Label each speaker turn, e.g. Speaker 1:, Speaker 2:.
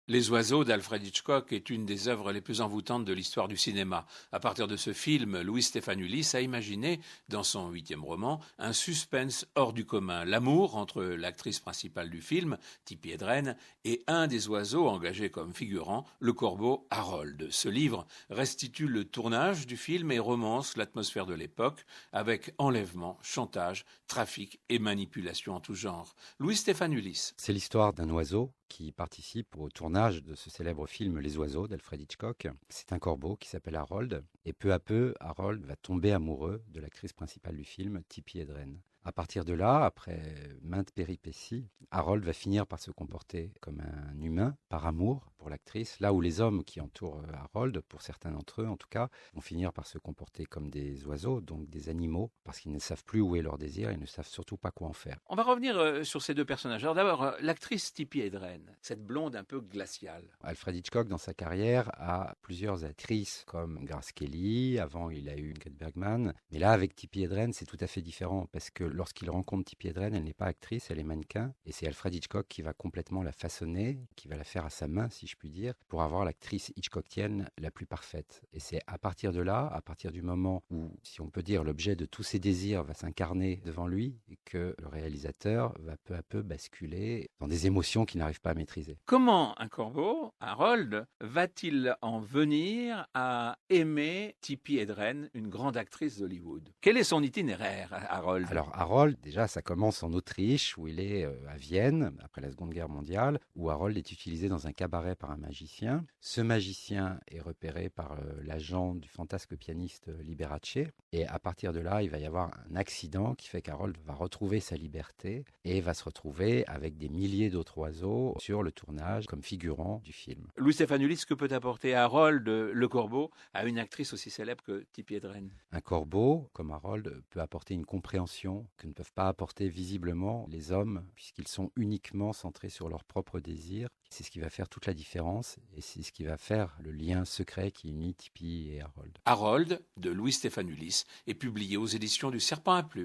Speaker 1: Les oiseaux d'Alfred Hitchcock est une des œuvres les plus envoûtantes de l'histoire du cinéma. À partir de ce film, Louis Stéphane Ulysse a imaginé, dans son 8e roman, un suspense hors du commun. L'amour entre l'actrice principale du film, Tippi Hedren, et un des oiseaux engagés comme figurant, le corbeau Harold. Ce livre restitue le tournage du film et romance l'atmosphère de l'époque, avec enlèvement, chantage, trafic et manipulation en tout genre. Louis Stéphane Ulysse.
Speaker 2: C'est l'histoire d'un oiseau qui participe au tournage de ce célèbre film Les Oiseaux d'Alfred Hitchcock. C'est un corbeau qui s'appelle Harold, et peu à peu, Harold va tomber amoureux de l'actrice principale du film, Tippi Hedren. À partir de là, après maintes péripéties, Harold va finir par se comporter comme un humain, par amour pour l'actrice, là où les hommes qui entourent Harold, pour certains d'entre eux en tout cas, vont finir par se comporter comme des oiseaux, donc des animaux, parce qu'ils ne savent plus où est leur désir, ils ne savent surtout pas quoi en faire.
Speaker 1: On va revenir sur ces deux personnages. Alors d'abord, l'actrice Tippi Hedren, cette blonde un peu glaciale.
Speaker 2: Alfred Hitchcock, dans sa carrière, a plusieurs actrices comme Grace Kelly. Avant, il a eu Ingrid Bergman. Mais là, avec Tippi Hedren, c'est tout à fait différent parce que lorsqu'il rencontre Tippi Hedren, elle n'est pas actrice, elle est mannequin. Et c'est Alfred Hitchcock qui va complètement la façonner, qui va la faire à sa main, si je puis dire, pour avoir l'actrice Hitchcockienne la plus parfaite. Et c'est à partir de là, à partir du moment où, si on peut dire, l'objet de tous ses désirs va s'incarner devant lui, que le réalisateur va peu à peu basculer dans des émotions qu'il n'arrive pas à maîtriser.
Speaker 1: Comment un corbeau, Harold, va-t-il en venir à aimer Tippi Hedren, une grande actrice d'Hollywood? Quel est son itinéraire, Harold?
Speaker 2: Alors Harold, déjà, ça commence en Autriche, où il est à Vienne, après la Seconde Guerre mondiale, où Harold est utilisé dans un cabaret par un magicien. Ce magicien est repéré par l'agent du fantasque pianiste Liberace, et à partir de là, il va y avoir un accident qui fait qu'Harold va retrouver sa liberté et va se retrouver avec des milliers d'autres oiseaux sur le tournage comme figurant du film.
Speaker 1: Louis Stéphane Ulysse, que peut apporter Harold, le corbeau, à une actrice aussi célèbre que Tippi Hedren?
Speaker 2: Un corbeau, comme Harold, peut apporter une compréhension que ne peuvent pas apporter visiblement les hommes, puisqu'ils sont uniquement centrés sur leurs propres désirs. C'est ce qui va faire toute la différence, et c'est ce qui va faire le lien secret qui unit Tippi et Harold.
Speaker 1: Harold, de Louis Stéphane Ulysse, est publié aux éditions du Serpent à Plumes.